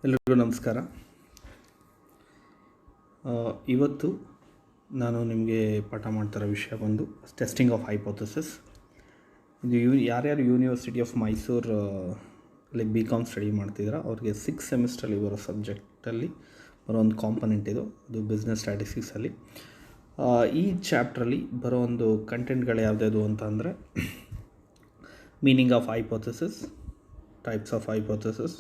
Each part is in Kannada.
ಎಲ್ಲರಿಗೂ ನಮಸ್ಕಾರ. ಇವತ್ತು ನಾನು ನಿಮಗೆ ಪಾಠ ಮಾಡ್ತಿರೋ ವಿಷಯ ಬಂದು ಟೆಸ್ಟಿಂಗ್ ಆಫ್ ಹೈಪೋಥೆಸಿಸ್. ಇದು ಯಾರ್ಯಾರು ಯೂನಿವರ್ಸಿಟಿ ಆಫ್ ಮೈಸೂರು ಅಲ್ಲಿ BCom ಸ್ಟಡಿ ಮಾಡ್ತಿದ್ದೀರಾ ಅವ್ರಿಗೆ 6th ಸೆಮಿಸ್ಟ್ರಲ್ಲಿ ಬರೋ ಸಬ್ಜೆಕ್ಟಲ್ಲಿ ಬರೋ ಒಂದು ಕಾಂಪೊನೆಂಟ್ ಇದು ಬಿಸ್ನೆಸ್ ಸ್ಟ್ಯಾಟಿಸ್ಟಿಕ್ಸಲ್ಲಿ. ಈ ಚಾಪ್ಟ್ರಲ್ಲಿ ಬರೋ ಒಂದು ಕಂಟೆಂಟ್ಗಳು ಯಾವುದ್ಯಾವುದು ಅಂತ ಅಂದರೆ meaning of hypothesis, types of hypothesis,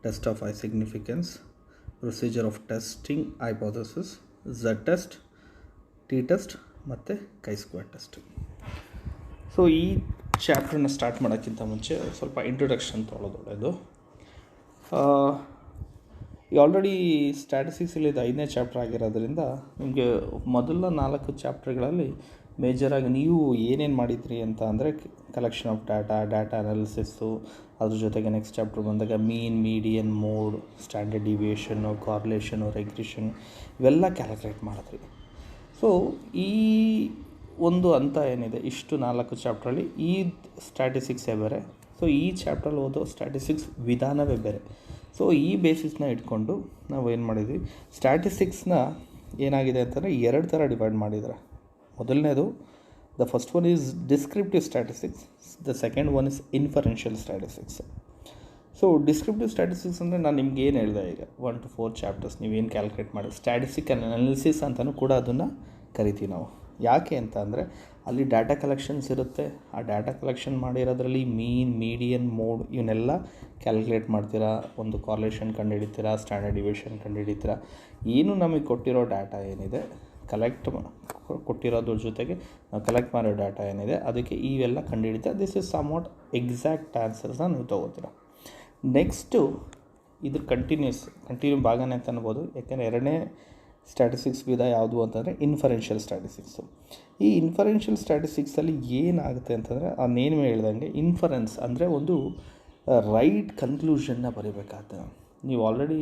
test of high significance, procedure of testing hypothesis, Z test, T test ಮತ್ತು Chi-square ಟೆಸ್ಟ್. ಸೊ ಈ ಚಾಪ್ಟರ್ನ ಸ್ಟಾರ್ಟ್ ಮಾಡೋಕ್ಕಿಂತ ಮುಂಚೆ ಸ್ವಲ್ಪ ಇಂಟ್ರೊಡಕ್ಷನ್ ತೊಗೊಳ್ಳೋದು ಒಳ್ಳೆಯದು. ಈ ಆಲ್ರೆಡಿ ಸ್ಟ್ಯಾಟಿಸ್ಟಿಕ್ಸಲ್ಲಿ ಇದು 5ನೇ ಚಾಪ್ಟರ್ ಆಗಿರೋದ್ರಿಂದ ನಿಮಗೆ ಮೊದಲ 4 ಚಾಪ್ಟರ್ಗಳಲ್ಲಿ ಮೇಜರಾಗಿ ನೀವು ಏನೇನು ಮಾಡಿದ್ರಿ ಅಂತ ಅಂದರೆ ಕಲೆಕ್ಷನ್ ಆಫ್ ಡಾಟಾ ಅನಾಲಿಸಿಸ್ಸು, ಅದ್ರ ಜೊತೆಗೆ ನೆಕ್ಸ್ಟ್ ಚಾಪ್ಟರ್ ಬಂದಾಗ ಮೀನ್, ಮೀಡಿಯನ್, ಮೋಡ್, ಸ್ಟ್ಯಾಂಡರ್ಡ್ ಡಿವಿಯೇಷನ್ನು, ಕಾರ್ಲೇಷನು, ರೆಗ್ರೆಷನ್ ಇವೆಲ್ಲ ಕ್ಯಾಲ್ಕುಲೇಟ್ ಮಾಡಿದ್ರಿ. ಸೊ ಈ ಒಂದು ಹಂತ ಏನಿದೆ ಇಷ್ಟು 4 ಚಾಪ್ಟ್ರಲ್ಲಿ ಈ ಸ್ಟ್ಯಾಟಿಸ್ಟಿಕ್ಸೇ ಬೇರೆ. ಸೊ ಈ ಚಾಪ್ಟ್ರಲ್ಲಿ ಓದೋ ಸ್ಟ್ಯಾಟಿಸ್ಟಿಕ್ಸ್ ವಿಧಾನವೇ ಬೇರೆ. ಸೊ ಈ ಬೇಸಿಸ್ನ ಇಟ್ಕೊಂಡು ನಾವು ಏನು ಮಾಡಿದ್ವಿ, ಸ್ಟ್ಯಾಟಿಸ್ಟಿಕ್ಸ್ನ ಏನಾಗಿದೆ ಅಂತಂದರೆ 2 ಥರ ಡಿವೈಡ್ ಮಾಡಿದ್ದಾರೆ. ಮೊದಲನೇದು the first one is descriptive statistics, the second one is inferential statistics. So descriptive statistics ಅಂದರೆ ನಾನು ನಿಮ್ಗೆ ಏನು ಹೇಳಿದೆ ಈಗ 1 to 4 ಚಾಪ್ಟರ್ಸ್ ನೀವೇನು ಕ್ಯಾಲ್ಕುಲೇಟ್ ಮಾಡಿ ಸ್ಟ್ಯಾಟಿಸ್ಟಿಕ್ ಅನಾಲಿಸಿಸ್ ಅಂತಲೂ ಕೂಡ ಅದನ್ನು ಕರಿತೀವಿ ನಾವು. ಯಾಕೆ ಅಂತ ಅಂದರೆ ಅಲ್ಲಿ ಡಾಟಾ ಕಲೆಕ್ಷನ್ಸ್ ಇರುತ್ತೆ. ಆ ಡಾಟಾ ಕಲೆಕ್ಷನ್ ಮಾಡಿರೋದ್ರಲ್ಲಿ ಮೀನ್, ಮೀಡಿಯನ್, ಮೋಡ್ ಇವನ್ನೆಲ್ಲ ಕ್ಯಾಲ್ಕುಲೇಟ್ ಮಾಡ್ತೀರಾ, ಒಂದು ಕಾರ್ಲೇಷನ್ ಕಂಡುಹಿಡಿತೀರಾ, ಸ್ಟ್ಯಾಂಡರ್ಡ್ ಡಿವಿಯೇಷನ್ ಕಂಡುಹಿಡಿತೀರಾ. ಏನು ನಮಗೆ ಕೊಟ್ಟಿರೋ ಡಾಟಾ ಏನಿದೆ ಕೊಟ್ಟಿರೋದ್ರ ಜೊತೆಗೆ ನಾವು ಕಲೆಕ್ಟ್ ಮಾಡೋ ಡಾಟಾ ಏನಿದೆ ಅದಕ್ಕೆ ಇವೆಲ್ಲ ಕಂಡುಹಿಡಿತಾ this is some what exact ಆನ್ಸರ್ಸ್ನ ನೀವು ತೊಗೋತೀರ. ನೆಕ್ಸ್ಟು ಇದು ಕಂಟಿನ್ಯೂ ಭಾಗನೇ ಅಂತ ಅನ್ಬೋದು. ಯಾಕೆಂದರೆ 2ನೇ ಸ್ಟ್ಯಾಟಿಸ್ಟಿಕ್ಸ್ ವಿಧ ಯಾವುದು ಅಂತಂದರೆ ಇನ್ಫರೆನ್ಷಿಯಲ್ ಸ್ಟ್ಯಾಟಿಸ್ಟಿಕ್ಸು. ಈ ಇನ್ಫರೆನ್ಷಿಯಲ್ ಸ್ಟ್ಯಾಟಿಸ್ಟಿಕ್ಸಲ್ಲಿ ಏನಾಗುತ್ತೆ ಅಂತಂದರೆ ಆ ನೇಮ್ ಹೇಳ್ದಂಗೆ ಇನ್ಫರೆನ್ಸ್ ಅಂದರೆ ಒಂದು ರೈಟ್ ಕನ್ಕ್ಲೂಷನ್ನ ಬರೀಬೇಕಾಗ್ತದೆ. ನೀವು ಆಲ್ರೆಡಿ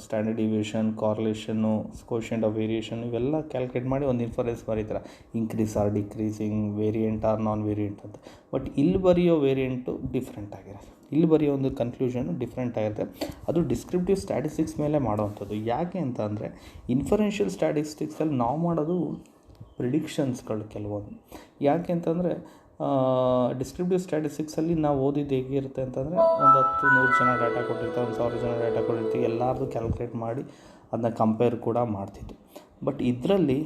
ಸ್ಟ್ಯಾಂಡರ್ಡ್ ಡಿವಿಯೇಷನ್, ಕಾರ್ಲೇಷನ್ನು, ಕೋಷಿಯಂಟ್ ಆಫ್ ವೇರಿಯೇಷನ್ ಇವೆಲ್ಲ ಕ್ಯಾಲ್ಕುಲೇಟ್ ಮಾಡಿ ಒಂದು ಇನ್ಫರೆನ್ಸ್ ಬರೀತಾರೆ, increase or decreasing, variant or non variant ಅಂತ. ಬಟ್ ಇಲ್ಲಿ ಬರೆಯೋ ವೇರಿಯಂಟು ಡಿಫ್ರೆಂಟ್ ಆಗಿರುತ್ತೆ, ಇಲ್ಲಿ ಬರೆಯೋ ಒಂದು ಕನ್ಕ್ಲೂಷನ್ನು ಡಿಫ್ರೆಂಟ್ ಆಗಿರುತ್ತೆ. ಅದು ಡಿಸ್ಕ್ರಿಪ್ಟಿವ್ ಸ್ಟ್ಯಾಟಿಸ್ಟಿಕ್ಸ್ ಮೇಲೆ ಮಾಡೋವಂಥದ್ದು. ಯಾಕೆ ಅಂತ ಅಂದರೆ ಇನ್ಫರೆನ್ಷಿಯಲ್ ಸ್ಟ್ಯಾಟಿಸ್ಟಿಕ್ಸಲ್ಲಿ ನಾವು ಮಾಡೋದು ಪ್ರಿಡಿಕ್ಷನ್ಸ್ಗಳು ಕೆಲವೊಂದು. ಯಾಕೆ ಅಂತಂದರೆ ಡಿಸ್ಕ್ರಿಪ್ಟಿವ್ ಸ್ಟ್ಯಾಟಿಸ್ಟಿಕ್ಸಲ್ಲಿ ನಾವು ಓದಿದ್ದು ಹೇಗಿರುತ್ತೆ ಅಂತಂದರೆ ಒಂದು 100 ಜನ ಡಾಟಾ ಕೊಟ್ಟಿರ್ತಾರೆ, 1000 ಜನ ಡಾಟಾ ಕೊಟ್ಟಿರ್ತೀವಿ, ಎಲ್ಲರದು ಕ್ಯಾಲ್ಕುಲೇಟ್ ಮಾಡಿ ಅದನ್ನ ಕಂಪೇರ್ ಕೂಡ ಮಾಡ್ತಿದ್ದು. ಬಟ್ ಇದರಲ್ಲಿ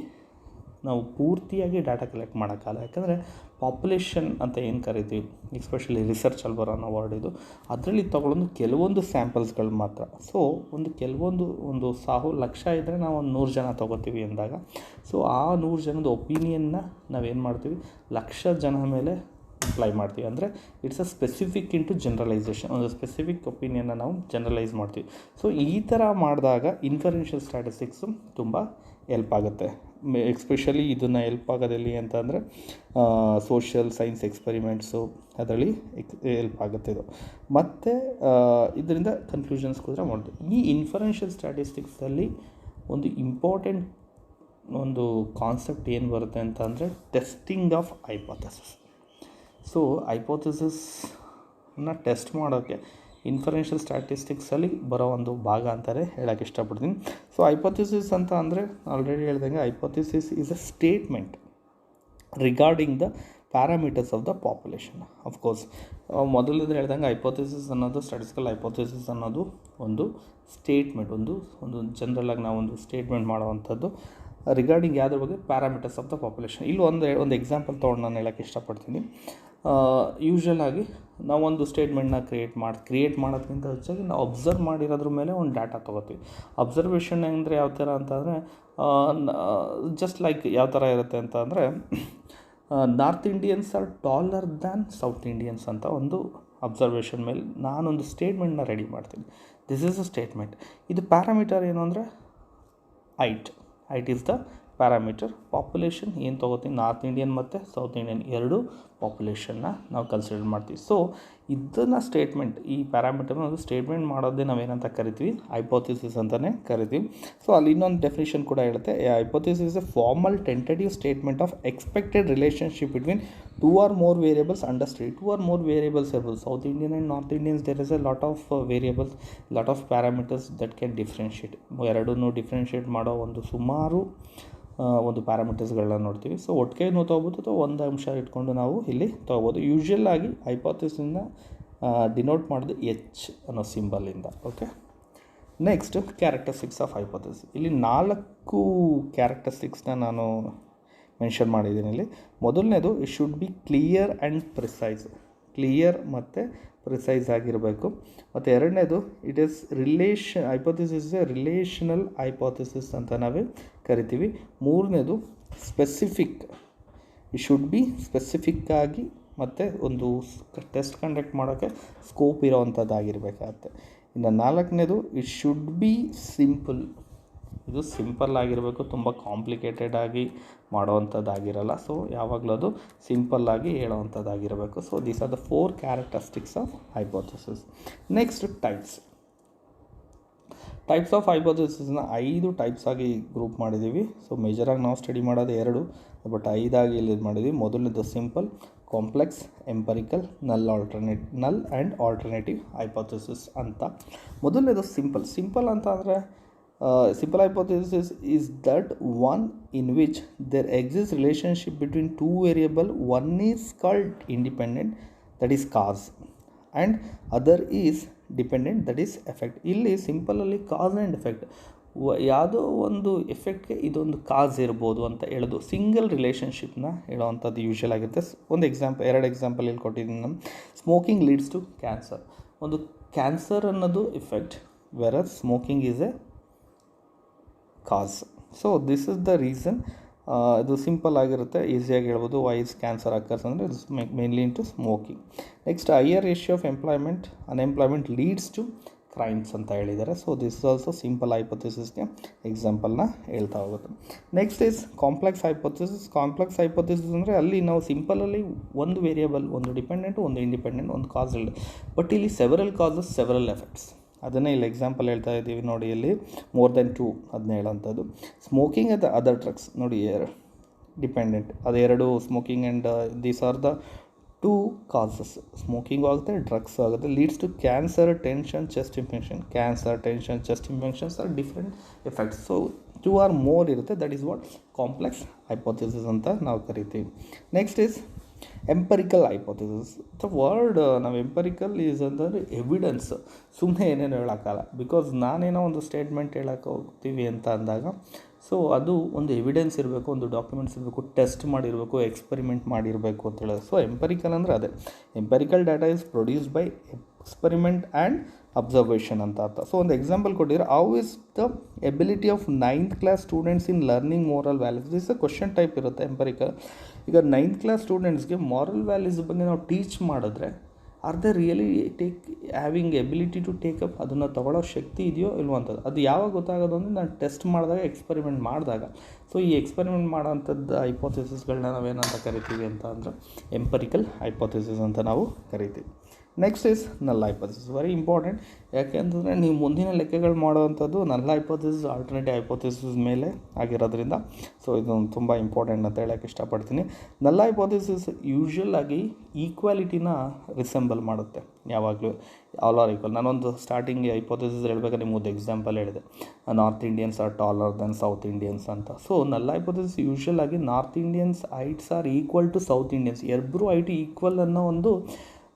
ನಾವು ಪೂರ್ತಿಯಾಗಿ ಡಾಟಾ ಕಲೆಕ್ಟ್ ಮಾಡೋಕ್ಕಲ್ಲ. ಯಾಕಂದರೆ ಪಾಪ್ಯುಲೇಷನ್ ಅಂತ ಏನು ಕರಿತೀವಿ, ಎಸ್ಪೆಷಲಿ ರಿಸರ್ಚಲ್ಲಿ ಬರೋಣ ವರ್ಡ್ ಇದು, ಅದರಲ್ಲಿ ತೊಗೊಳೋದು ಕೆಲವೊಂದು ಸ್ಯಾಂಪಲ್ಸ್ಗಳು ಮಾತ್ರ. ಸೊ ಒಂದು 1,000 ಲಕ್ಷ ಇದ್ದರೆ ನಾವು ಒಂದು 100 ಜನ ತೊಗೋತೀವಿ ಅಂದಾಗ ಸೊ ಆ 100 ಜನದ ಒಪಿನಿಯನ್ನ ನಾವೇನು ಮಾಡ್ತೀವಿ, 1,00,000 ಜನ ಮೇಲೆ ಅಪ್ಲೈ ಮಾಡ್ತೀವಿ. ಅಂದರೆ it's a specific into generalisation, ಒಂದು ಸ್ಪೆಸಿಫಿಕ್ ಒಪಿನಿಯನ್ನ ನಾವು ಜನರಲೈಸ್ ಮಾಡ್ತೀವಿ. ಸೊ ಈ ಥರ ಮಾಡಿದಾಗ ಇನ್ಫರೆನ್ಷಿಯಲ್ ಸ್ಟ್ಯಾಟಿಸ್ಟಿಕ್ಸು ತುಂಬ ಹೆಲ್ಪ್ ಆಗುತ್ತೆ. ಎಸ್ಪೆಷಲಿ ಇದನ್ನು ಹೆಲ್ಪ್ ಆಗೋದಲ್ಲಿ ಅಂತ ಅಂದರೆ ಸೋಷಿಯಲ್ ಸೈನ್ಸ್ ಎಕ್ಸ್ಪೆರಿಮೆಂಟ್ಸು ಅದರಲ್ಲಿ ಹೆಲ್ಪ್ ಆಗುತ್ತೆ ಇದು. ಮತ್ತು ಇದರಿಂದ ಕನ್ಕ್ಲೂಷನ್ಸ್ ಕೂಡ ಮಾಡ್ತೀವಿ. ಈ ಇನ್ಫರೆನ್ಷಿಯಲ್ ಸ್ಟ್ಯಾಟಿಸ್ಟಿಕ್ಸಲ್ಲಿ ಒಂದು ಇಂಪಾರ್ಟೆಂಟ್ ಒಂದು ಕಾನ್ಸೆಪ್ಟ್ ಏನು ಬರುತ್ತೆ ಅಂತ ಅಂದರೆ ಟೆಸ್ಟಿಂಗ್ ಆಫ್ ಹೈಪೋಥೆಸಿಸ್. ಸೊ ಹೈಪೋಥೆಸಿಸ್ನ ಟೆಸ್ಟ್ ಮಾಡೋಕ್ಕೆ ಇನ್ಫರೆನ್ಷಿಯಲ್ ಸ್ಟ್ಯಾಟಿಸ್ಟಿಕ್ಸಲ್ಲಿ ಬರೋ ಒಂದು ಭಾಗ ಅಂತಾರೆ ಹೇಳೋಕ್ಕೆ ಇಷ್ಟಪಡ್ತೀನಿ. ಸೊ ಹೈಪೋಥೆಸಿಸ್ ಅಂತ ಅಂದರೆ ಆಲ್ರೆಡಿ ಹೇಳ್ದಂಗೆ hypothesis is a statement regarding the parameters of the population. Of course ಮೊದಲಿಂದ ಹೇಳ್ದಂಗೆ ಹೈಪೋಥೆಸಿಸ್ ಅನ್ನೋದು, ಸ್ಟ್ಯಾಟಿಸ್ಟಿಕಲ್ ಹೈಪೋಥೆಸಿಸ್ ಅನ್ನೋದು ಒಂದು ಸ್ಟೇಟ್ಮೆಂಟ್, ಒಂದು ಜನರಲಾಗಿ ನಾವು ಒಂದು ಸ್ಟೇಟ್ಮೆಂಟ್ ಮಾಡೋವಂಥದ್ದು ರಿಗಾರ್ಡಿಂಗ್ ಯಾವುದ್ರ ಬಗ್ಗೆ, ಪ್ಯಾರಾಮೀಟರ್ಸ್ ಆಫ್ ದ ಪಾಪ್ಯುಲೇಷನ್. ಇಲ್ಲಿ ಒಂದು ಎಕ್ಸಾಂಪಲ್ ತೊಗೊಂಡು ನಾನು ಹೇಳೋಕ್ಕೆ ಇಷ್ಟಪಡ್ತೀನಿ. ಯೂಶ್ವಲಾಗಿ ನಾವೊಂದು ಸ್ಟೇಟ್ಮೆಂಟ್ನ ಕ್ರಿಯೇಟ್ ಮಾಡೋದಕ್ಕಿಂತ ಹೆಚ್ಚಾಗಿ ನಾವು ಅಬ್ಸರ್ವ್ ಮಾಡಿರೋದ್ರ ಮೇಲೆ ಒಂದು ಡಾಟಾ ತೊಗೋತೀವಿ. ಅಬ್ಸರ್ವೇಷನ್ ಅಂದರೆ ಯಾವ ಥರ ಅಂತಂದರೆ ಜಸ್ಟ್ ಲೈಕ್ ಯಾವ ಥರ ಇರುತ್ತೆ ಅಂತ ಅಂದರೆ north Indians are taller than south Indians ಅಂತ ಒಂದು ಅಬ್ಸರ್ವೇಷನ್ ಮೇಲೆ ನಾನೊಂದು ಸ್ಟೇಟ್ಮೆಂಟ್ನ ರೆಡಿ ಮಾಡ್ತೀನಿ. This is a statement. ಇದು ಪ್ಯಾರಾಮೀಟರ್ ಏನು ಅಂದರೆ height is the parameter. Population ಏನು ತೊಗೋತೀನಿ, ನಾರ್ತ್ ಇಂಡಿಯನ್ ಮತ್ತು ಸೌತ್ ಇಂಡಿಯನ್ 2 ಪಾಪ್ಯುಲೇಷನ್ನ ನಾವು ಕನ್ಸಿಡರ್ ಮಾಡ್ತೀವಿ. ಸೊ ಇದನ್ನು ಸ್ಟೇಟ್ಮೆಂಟ್, ಈ ಪ್ಯಾರಾಮೀಟರ್ನ ಒಂದು ಸ್ಟೇಟ್ಮೆಂಟ್ ಮಾಡೋದೇ ನಾವೇನಂತ ಕರಿತೀವಿ, ಹೈಪೋಥಿಸಿಸ್ ಅಂತಲೇ ಕರಿತೀವಿ. ಸೊ ಅಲ್ಲಿ ಇನ್ನೊಂದು ಡೆಫಿನೇಷನ್ ಕೂಡ ಹೇಳುತ್ತೆ, hypothesis is A formal tentative statement of expected relationship between 2 or more variables under study. 2 or more variables ಇರ್ಬೋದು. South Indian and north Indians there is a lot of variables, lot of parameters that can differentiate. ಎರಡನ್ನೂ ಡಿಫ್ರೆನ್ಷಿಯೇಟ್ ಮಾಡೋ ಒಂದು ಸುಮಾರು ಒಂದು ಪ್ಯಾರಾಮೀಟರ್ಸ್ಗಳನ್ನ ನೋಡ್ತೀವಿ. ಸೊ ಒಟ್ಟಿಗೆ ತೊಗೋಬೋದು ಅಥವಾ ಒಂದು ಅಂಶ ಇಟ್ಕೊಂಡು ನಾವು ಇಲ್ಲಿ ತೊಗೋಬೋದು. ಯೂಶ್ವಲ್ ಆಗಿ ಹೈಪೋಥಿಸಿಸ್ನ ಡಿನೋಟ್ ಮಾಡೋದು ಎಚ್ ಅನ್ನೋ ಸಿಂಬಲಿಂದ. Okay, next characteristics of hypothesis. ಇಲ್ಲಿ 4 ಕ್ಯಾರೆಕ್ಟರಿಸ್ಟಿಕ್ಸ್ನ ನಾನು ಮೆನ್ಷನ್ ಮಾಡಿದ್ದೀನಿ ಇಲ್ಲಿ. ಮೊದಲನೇದು, it should be clear and precise. Clear ಮತ್ತು ಪ್ರಿಸೈಸ್ ಆಗಿರಬೇಕು. ಮತ್ತು ಎರಡನೇದು, it is hypothesis is a relational hypothesis ಅಂತ ನಾವೇ ಕರಿತೀವಿ. ಮೂರನೇದು, specific. It should be specific ಆಗಿ ಮತ್ತು ಒಂದು ಟೆಸ್ಟ್ ಕಂಡಕ್ಟ್ ಮಾಡೋಕ್ಕೆ ಸ್ಕೋಪ್ ಇರೋವಂಥದ್ದಾಗಿರಬೇಕಾಗತ್ತೆ. ಇನ್ನು ನಾಲ್ಕನೇದು, ಇಟ್ ಶುಡ್ ಬಿ ಸಿಂಪಲ್. ಇದು ಸಿಂಪಲ್ ಆಗಿರಬೇಕು, ತುಂಬ ಕಾಂಪ್ಲಿಕೇಟೆಡ್ ಆಗಿ ಮಾಡೋವಂಥದ್ದಾಗಿರಲ್ಲ. ಸೊ ಯಾವಾಗಲೂ ಅದು ಸಿಂಪಲ್ಲಾಗಿ ಹೇಳೋವಂಥದ್ದಾಗಿರಬೇಕು. So these are the 4 characteristics of hypothesis. Next types of ಹೈಪೋಥಿಸಿಸ್ನ 5 ಟೈಪ್ಸ್ ಆಗಿ ಗ್ರೂಪ್ ಮಾಡಿದ್ದೀವಿ. ಸೊ ಮೇಜರಾಗಿ ನಾವು ಸ್ಟಡಿ ಮಾಡೋದು 2, ಬಟ್ 5 ಆಗಿ ಇಲ್ಲಿ ಮಾಡಿದ್ದೀವಿ. ಮೊದಲನೇದು simple, complex, empirical, null and alternative hypothesis ಅಂತ. ಮೊದಲನೇದು ಸಿಂಪಲ್ ಅಂತ ಅಂದರೆ simple hypothesis is that one in which there exists relationship between 2 variables. One is called independent, that is cause, and other is dependent, that is effect. ಇಲ್ಲಿ ಸಿಂಪಲಲ್ಲಿ ಕಾಸ್ ಆ್ಯಂಡ್ ಎಫೆಕ್ಟ್, ಯಾವುದೋ ಒಂದು ಎಫೆಕ್ಟ್ಗೆ ಇದೊಂದು ಕಾಸ್ ಇರ್ಬೋದು ಅಂತ ಹೇಳೋದು ಸಿಂಗಲ್ ರಿಲೇಷನ್ಶಿಪ್ನ ಹೇಳೋವಂಥದ್ದು ಯೂಶ್ವಲ್ ಆಗಿರುತ್ತೆ. ಒಂದು ಎರಡು ಎಕ್ಸಾಂಪಲ್ ಇಲ್ಲಿ ಕೊಟ್ಟಿದ್ದೀನಿ ನಾನು. Smoking leads to cancer. ಒಂದು ಕ್ಯಾನ್ಸರ್ ಅನ್ನೋದು effect, versus smoking is a cause. So this is the reason. ಇದು ಸಿಂಪಲ್ ಆಗಿರುತ್ತೆ, ಈಸಿಯಾಗಿ ಹೇಳ್ಬೋದು. ವೈ ಇಸ್ ಕ್ಯಾನ್ಸರ್ ಅಕರ್ಸ್ ಅಂದರೆ it's mainly into smoking. Next, higher ratio of unemployment leads to crimes ಅಂತ ಹೇಳಿದ್ದಾರೆ. So this is also simple ಹೈಪೋಥಿಸಿಸ್ಗೆ ಎಕ್ಸಾಂಪಲ್ನ ಹೇಳ್ತಾ ಹೋಗುತ್ತೆ. Next is complex hypothesis. Complex hypothesis ಅಂದರೆ ಅಲ್ಲಿ ನಾವು ಸಿಂಪಲಲ್ಲಿ ಒಂದು ವೇರಿಯಬಲ್, ಒಂದು ಡಿಪೆಂಡೆಂಟು, ಒಂದು ಇಂಡಿಪೆಂಡೆಂಟ್, ಒಂದು ಕಾಸ್ ಇಲ್ಲ. ಬಟ್ ಇಲ್ಲಿ ಸೆವೆರಲ್ ಕಾಸಸ್, ಸೆವೆರಲ್ ಎಫೆಕ್ಟ್ಸ್. ಅದನ್ನೇ ಇಲ್ಲಿ ಎಕ್ಸಾಂಪಲ್ ಹೇಳ್ತಾ ಇದ್ದೀವಿ ನೋಡಿ, ಇಲ್ಲಿ ಮೋರ್ ದೆನ್ 2 ಅದನ್ನ ಹೇಳೋಂಥದ್ದು. ಸ್ಮೋಕಿಂಗ್ ಆ್ಯಂಡ್ ಅದರ್ ಡ್ರಗ್ಸ್ ನೋಡಿ, ಡಿಪೆಂಡೆಂಟ್ ಅದೆರಡು. Smoking and these are the 2 causes. Smoking ಆಗುತ್ತೆ, ಡ್ರಗ್ಸ್ ಆಗುತ್ತೆ. Leads to cancer, tension, chest infection. Cancer, tension, chest infections are different effects. So 2 or more ಇರುತ್ತೆ. That is what complex hypothesis ಅಂತ ನಾವು ಕರಿತೀವಿ. Next is empirical hypothesis. The word ನಾವು ಎಂಪರಿಕಲ್ ಈಸ್ ಅಂದರೆ ಎವಿಡೆನ್ಸ್. ಸುಮ್ಮನೆ ಏನೇನು ಹೇಳೋಕ್ಕಲ್ಲ. ಬಿಕಾಸ್ ನಾನೇನೋ ಒಂದು ಸ್ಟೇಟ್ಮೆಂಟ್ ಹೇಳೋಕ್ಕೆ ಹೋಗ್ತೀವಿ ಅಂತ ಅಂದಾಗ, ಸೊ ಅದು ಒಂದು ಎವಿಡೆನ್ಸ್ ಇರಬೇಕು, ಒಂದು ಡಾಕ್ಯುಮೆಂಟ್ಸ್ ಇರಬೇಕು, ಟೆಸ್ಟ್ ಮಾಡಿರಬೇಕು, ಎಕ್ಸ್ಪರಿಮೆಂಟ್ ಮಾಡಿರಬೇಕು ಅಂತ ಹೇಳೋದು. ಸೊ ಎಂಪರಿಕಲ್ ಅಂದರೆ ಅದೇ. Empirical data is produced by experiment and observation ಅಂತ ಅರ್ಥ. ಸೊ ಒಂದು ಎಕ್ಸಾಂಪಲ್ ಕೊಟ್ಟಿದ್ರೆ, how is the ability of 9th class students in learning moral values. This a question type ಇರುತ್ತೆ ಎಂಪರಿಕಲ್. ಈಗ 9th ಕ್ಲಾಸ್ ಸ್ಟೂಡೆಂಟ್ಸ್ಗೆ ಮಾರಲ್ ವ್ಯಾಲ್ಯೂಸ್ ಬಗ್ಗೆ ನಾವು ಟೀಚ್ ಮಾಡಿದ್ರೆ, are they really having ability to take up, ಅದನ್ನು ತೊಗೊಳ್ಳೋ ಶಕ್ತಿ ಇದೆಯೋ ಇಲ್ವೋ ಅಂತದ್ದು. ಅದು ಯಾವಾಗ ಗೊತ್ತಾಗೋದು ಅಂದರೆ ನಾನು ಟೆಸ್ಟ್ ಮಾಡಿದಾಗ, ಎಕ್ಸ್ಪರಿಮೆಂಟ್ ಮಾಡಿದಾಗ. ಸೊ ಈ ಎಕ್ಸ್ಪರಿಮೆಂಟ್ ಮಾಡೋಂಥದ್ದು ಹೈಪೋಥಿಸಿಸ್ಗಳನ್ನ ನಾವೇನಂತ ಕರಿತೀವಿ ಅಂತ ಅಂದರೆ ಎಂಪರಿಕಲ್ ಹೈಪೋಥಿಸಿಸ್ ಅಂತ ನಾವು ಕರಿತೀವಿ. Next is null hypothesis. Very important. ಯಾಕೆ ಅಂತಂದರೆ ನೀವು ಮುಂದಿನ ಲೆಕ್ಕಗಳು ಮಾಡೋವಂಥದ್ದು ನಲ್ ಹೈಪೋಥಿಸಿಸ್, ಆಲ್ಟರ್ನೇಟಿವ್ ಹೈಪೋಥಿಸಿಸ್ ಮೇಲೆ ಆಗಿರೋದ್ರಿಂದ. ಸೊ ಇದು ತುಂಬ ಇಂಪಾರ್ಟೆಂಟ್ ಅಂತ ಹೇಳೋಕ್ಕೆ ಇಷ್ಟಪಡ್ತೀನಿ. ನಲ್ ಹೈಪೋಥಿಸಿಸ್ ಯೂಶ್ವಲ್ ಆಗಿ ಈಕ್ವಾಲಿಟಿನ ರಿಸೆಂಬಲ್ ಮಾಡುತ್ತೆ ಯಾವಾಗಲೂ. All are equal. ನಾನೊಂದು ಸ್ಟಾರ್ಟಿಂಗ್ ಹೈಪೋಥಿಸಿಸ್ ಹೇಳ್ಬೇಕಾದ್ರೆ ನಿಮ್ಮದು ಎಕ್ಸಾಂಪಲ್ ಹೇಳಿದೆ, north Indians are taller than south Indians ಅಂತ. ಸೊ ನಲ್ ಹೈಪೋಥಿಸಿಸ್ ಯೂಶ್ವಲ್ ಆಗಿ north Indians heights are equal to south Indians, ಇಬ್ಬರು ಹೈಟ್ ಈಕ್ವಲ್ ಅನ್ನೋ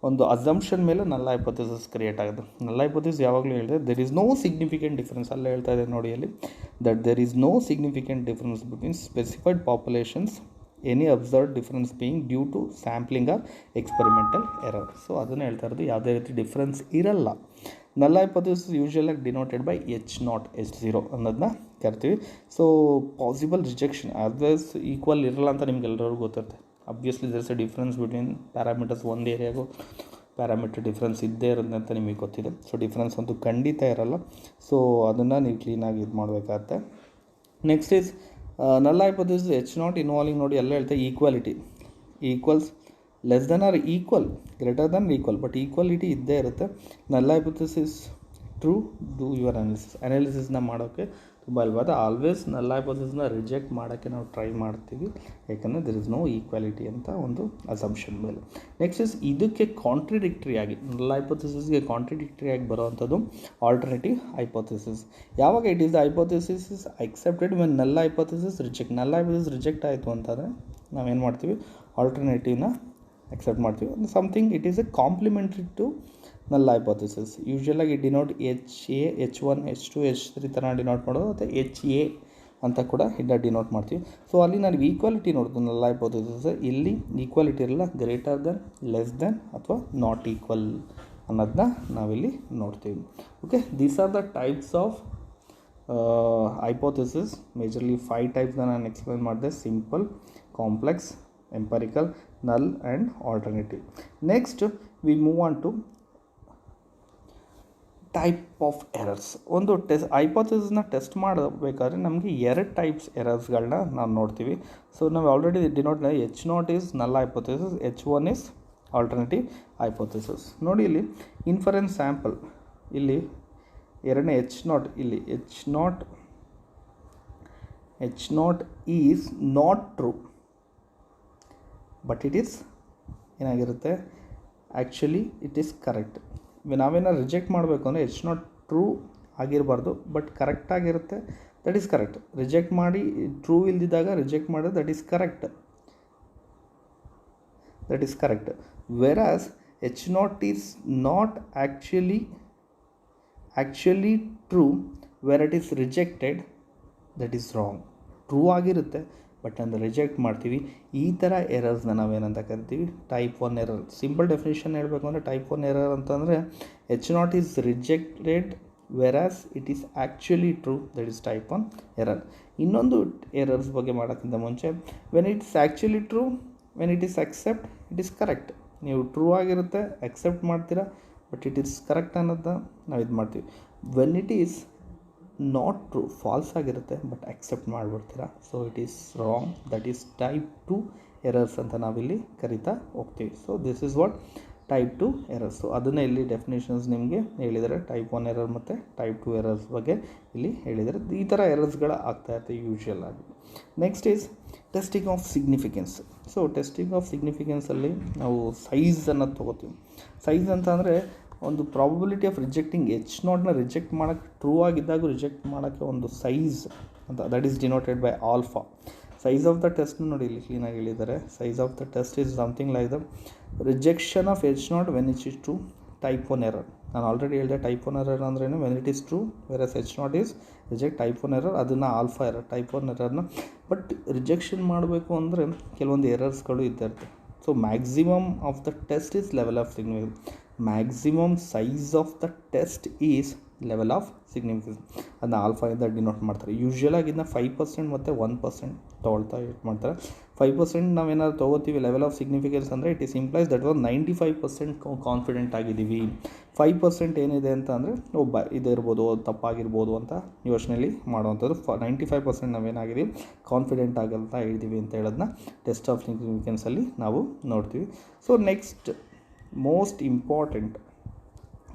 ಒಂದು ಅಸಂಪ್ಷನ್ ಮೇಲೆ ನಲ್ ಹೈಪೋಥಿಸಿಸ್ ಕ್ರಿಯೇಟ್ ಆಗುತ್ತೆ. ನಲ್ ಹೈಪೋಥಿಸಿಸ್ ಯಾವಾಗಲೂ ಹೇಳಿದೆ there is no significant difference. ಅಲ್ಲೇ ಹೇಳ್ತಾ ಇದೆ ನೋಡಿ ಅಲ್ಲಿ, that there is no significant difference between specified populations, any observed difference being due to sampling or experimental error. So ಅದನ್ನು ಹೇಳ್ತಾ ಇರೋದು, ಯಾವುದೇ ರೀತಿ ಡಿಫ್ರೆನ್ಸ್ ಇರಲ್ಲ. ನಲ್ ಹೈಪೋಥಿಸಿಸ್ ಯೂಶ್ವಲ್ ಆಗಿ ಡಿನೋಟೆಡ್ ಬೈ H0 H0 ಅನ್ನೋದನ್ನ ಕರಿತೀವಿ. So possible rejection others equal ಇರಲ್ಲ ಅಂತ ನಿಮ್ಗೆಲ್ಲರಿಗೂ ಗೊತ್ತಿರುತ್ತೆ. Obviously there is a difference between parameters. ಒಂದು ಏರಿಯಾಗೂ ಪ್ಯಾರಾಮೀಟರ್ ಡಿಫ್ರೆನ್ಸ್ ಇದ್ದೇ ಇರೋದು ಅಂತ ನಿಮಗೆ ಗೊತ್ತಿದೆ. ಸೊ ಡಿಫ್ರೆನ್ಸ್ ಅಂತೂ ಖಂಡಿತ ಇರಲ್ಲ. ಸೊ ಅದನ್ನು ನೀವು ಕ್ಲೀನಾಗಿ ಇದು ಮಾಡಬೇಕಾಗತ್ತೆ. Next is null hypothesis H0 involving ನೋಡಿ ಎಲ್ಲ ಹೇಳ್ತಾ equality equals less than or equal, greater than equal, but equality ಇದ್ದೇ ಇರುತ್ತೆ. Null hypothesis true, do your ಅನಾಲಿಸಿಸ್ನ ಮಾಡೋಕ್ಕೆ ತುಂಬ ಅಲ್ವಾದ. ಆಲ್ವೇಸ್ ನಲ್ ಹೈಪೋಥೆಸಿಸ್ನ ರಿಜೆಕ್ಟ್ ಮಾಡೋಕ್ಕೆ ನಾವು ಟ್ರೈ ಮಾಡ್ತೀವಿ, ಯಾಕಂದರೆ ದೆರ್ ಇಸ್ ನೋ ಈಕ್ವಾಲಿಟಿ ಅಂತ ಒಂದು ಅಸಂಪ್ಷನ್ ಮೇಲೆ. ನೆಕ್ಸ್ಟ್ ಇಸ್ ಇದಕ್ಕೆ ಕಾಂಟ್ರಡಿಕ್ಟರಿ ಆಗಿ, ನಲ್ ಹೈಪೋಥೆಸಿಸ್ಗೆ ಕಾಂಟ್ರಡಿಕ್ಟರಿ ಆಗಿ ಬರೋವಂಥದ್ದು ಆಲ್ಟರ್ನೇಟಿವ್ ಹೈಪೋಥೆಸಿಸ್. ಯಾವಾಗ it is the hypothesis is accepted when null hypothesis reject. Null hypothesis reject ಆಯಿತು ಅಂತಂದರೆ ನಾವೇನು ಮಾಡ್ತೀವಿ, ಆಲ್ಟರ್ನೇಟಿವ್ನ ಅಕ್ಸೆಪ್ಟ್ ಮಾಡ್ತೀವಿ. Something it is a complementary to null hypothesis. ಯೂಶ್ವಲಾಗಿ denote HA, H1, H2, H3 ಥರ ಡಿನೋಟ್ ಮಾಡೋದು, ಮತ್ತು HA ಅಂತ ಕೂಡ ಇದನ್ನ ಡಿನೋಟ್ ಮಾಡ್ತೀವಿ. ಸೊ ಅಲ್ಲಿ ನನಗೆ ಈಕ್ವಾಲಿಟಿ ನೋಡ್ತೀವಿ ನಲ್ ಹೈಪೋಥೆಸಿಸ್. ಇಲ್ಲಿ ಈಕ್ವಾಲಿಟಿ ಇರಲ್ಲ, ಗ್ರೇಟರ್ ದೆನ್, ಲೆಸ್ ದೆನ್ ಅಥವಾ ನಾಟ್ ಈಕ್ವಲ್ ಅನ್ನೋದನ್ನ ನಾವಿಲ್ಲಿ ನೋಡ್ತೀವಿ. Okay, these are the types of hypothesis. Majorly 5 ಟೈಪ್ಸ್ನ ನಾನು ಎಕ್ಸ್ಪ್ಲೇನ್ ಮಾಡಿದೆ: simple, complex, empirical, null and alternative. Next we move on to type of errors. ಒಂದು ಹೈಪೋಥೆಸಿಸ್ನ ಟೆಸ್ಟ್ ಮಾಡಬೇಕಾದ್ರೆ ನಮಗೆ 2 ಟೈಪ್ಸ್ ಎರರ್ಸ್ಗಳನ್ನ ನಾವು ನೋಡ್ತೀವಿ. ಸೊ ನಾವು already denote H0 is null hypothesis, H1 is alternative hypothesis. ನೋಡಿ ಇಲ್ಲಿ ಇನ್ಫರೆನ್ಸ್ ಸ್ಯಾಂಪಲ್, ಇಲ್ಲಿ ಎರಡನೇ H0, ಇಲ್ಲಿ H0 is not true, but it is ಏನಾಗಿರುತ್ತೆ, ಆ್ಯಕ್ಚುಲಿ ಇಟ್ ಈಸ್ ಕರೆಕ್ಟ್. ನಾವೇನಾರು ರಿಜೆಕ್ಟ್ ಮಾಡಬೇಕು ಅಂದರೆ H0 ಟ್ರೂ ಆಗಿರಬಾರ್ದು, ಬಟ್ ಕರೆಕ್ಟಾಗಿರುತ್ತೆ, ದಟ್ ಈಸ್ ಕರೆಕ್ಟ್. ರಿಜೆಕ್ಟ್ ಮಾಡಿ ಟ್ರೂ ಇಲ್ದಿದ್ದಾಗ ರಿಜೆಕ್ಟ್ ಮಾಡೋದು that is correct. Versus H0 is not actually true, where it is rejected, that is wrong. True ಆಗಿರುತ್ತೆ, ಬಟ್ ಅಂದರೆ ರಿಜೆಕ್ಟ್ ಮಾಡ್ತೀವಿ. ಈ ಥರ ಎರರ್ಸ್ನ ನಾವೇನಂತ ಕರಿತೀವಿ, ಟೈಪ್ 1 ಎರರ್. ಸಿಂಪಲ್ ಡೆಫಿನೇಷನ್ ಹೇಳಬೇಕು ಅಂದರೆ ಟೈಪ್ 1 ಎರರ್ ಅಂತಂದರೆ H0 is rejected versus it is actually true, that is type 1 error. ಇನ್ನೊಂದು ಎರರ್ಸ್ ಬಗ್ಗೆ ಮಾಡೋಕ್ಕಿಂತ ಮುಂಚೆ, when it's actually true, when it is accept, it is correct. ನೀವು ಟ್ರೂ ಆಗಿರುತ್ತೆ, ಅಕ್ಸೆಪ್ಟ್ ಮಾಡ್ತೀರಾ, ಬಟ್ ಇಟ್ ಈಸ್ ಕರೆಕ್ಟ್ ಅನ್ನೋದನ್ನ ನಾವು ಇದು ಮಾಡ್ತೀವಿ. When it is not true, false ಆಗಿರುತ್ತೆ, ಬಟ್ ಅಕ್ಸೆಪ್ಟ್ ಮಾಡಿಬಿಡ್ತೀರಾ, so it is wrong, that is type 2 errors ಅಂತ ನಾವಿಲ್ಲಿ ಕರಿತಾ ಹೋಗ್ತೀವಿ. So this is what type 2 errors. So ಅದನ್ನೇ ಇಲ್ಲಿ ಡೆಫಿನೇಷನ್ಸ್ ನಿಮಗೆ ಹೇಳಿದರೆ, ಟೈಪ್ 1 ಎರರ್ ಮತ್ತು ಟೈಪ್ 2 ಎರರ್ಸ್ ಬಗ್ಗೆ ಇಲ್ಲಿ ಹೇಳಿದರೆ. ಈ ಥರ ಎರರ್ಸ್ಗಳು ಆಗ್ತಾ ಇರ್ತವೆ ಯೂಶ್ವಲ್ ಆಗಿ. Next is testing of significance. So testing of ಸಿಗ್ನಿಫಿಕೆನ್ಸಲ್ಲಿ ನಾವು ಸೈಜನ್ನು ತೊಗೋತೀವಿ. ಸೈಜ್ ಅಂತ ಅಂದರೆ ಒಂದು ಪ್ರಾಬಬಿಲಿಟಿ ಆಫ್ ರಿಜೆಕ್ಟಿಂಗ್ H0ನ ರಿಜೆಕ್ಟ್ ಮಾಡೋಕ್ಕೆ, ಟ್ರೂ ಆಗಿದ್ದಾಗ ರಿಜೆಕ್ಟ್ ಮಾಡೋಕ್ಕೆ ಒಂದು ಸೈಜ್ ಅಂತ, that is denoted by alpha. Size of the ಟೆಸ್ಟ್ನ ನೋಡಿ ಇಲ್ಲಿ ಕ್ಲೀನಾಗಿ ಹೇಳಿದ್ದಾರೆ. Size of the test is something like the rejection of H0 when it is true, type 1 error. ನಾನು ಆಲ್ರೆಡಿ ಹೇಳಿದೆ ಟೈಪ್ 1 ಎರರ್ ಅಂದ್ರೇನು, when it is true versus H0 is reject, type 1 error. ಅದನ್ನು ಆಲ್ಫಾ ಎರರ್, ಟೈಪ್ 1 ಎರರ್ನ. ಬಟ್ ರಿಜೆಕ್ಷನ್ ಮಾಡಬೇಕು ಅಂದರೆ ಕೆಲವೊಂದು ಎರರ್ಸ್ಗಳು ಇದ್ದಿರುತ್ತೆ. So maximum of the test is level of significance. Maximum size of the test is level of significance. ಅದನ್ನ ಆಲ್ಫಾಯಿಂದ ಡಿನೋಟ್ ಮಾಡ್ತಾರೆ. ಯೂಶ್ವಲಾಗಿ ಇದನ್ನ 5% ಮತ್ತು 1% ತೊಗೊಳ್ತಾ ಮಾಡ್ತಾರೆ. 5% ನಾವೇನಾದ್ರು ತೊಗೋತೀವಿ ಲೆವೆಲ್ ಆಫ್ ಸಿಗ್ನಿಫಿಕೆನ್ಸ್ ಅಂದರೆ it is implies that was 95% confident ಆಗಿದ್ದೀವಿ. 5% ಏನಿದೆ ಅಂತ ಅಂದರೆ ಇದು ಇರ್ಬೋದು, ತಪ್ಪಾಗಿರ್ಬೋದು ಅಂತ ಯೋಚನೆಯಲ್ಲಿ ಮಾಡುವಂಥದ್ದು. 95% ನಾವೇನಾಗಿದ್ದೀವಿ, ಕಾನ್ಫಿಡೆಂಟ್ ಆಗಂತ ಹೇಳಿದ್ದೀವಿ ಅಂತ ಹೇಳೋದನ್ನ ಟೆಸ್ಟ್ ಆಫ್ ಸಿಗ್ನಿಫಿಕೆನ್ಸಲ್ಲಿ ನಾವು ನೋಡ್ತೀವಿ. So next most important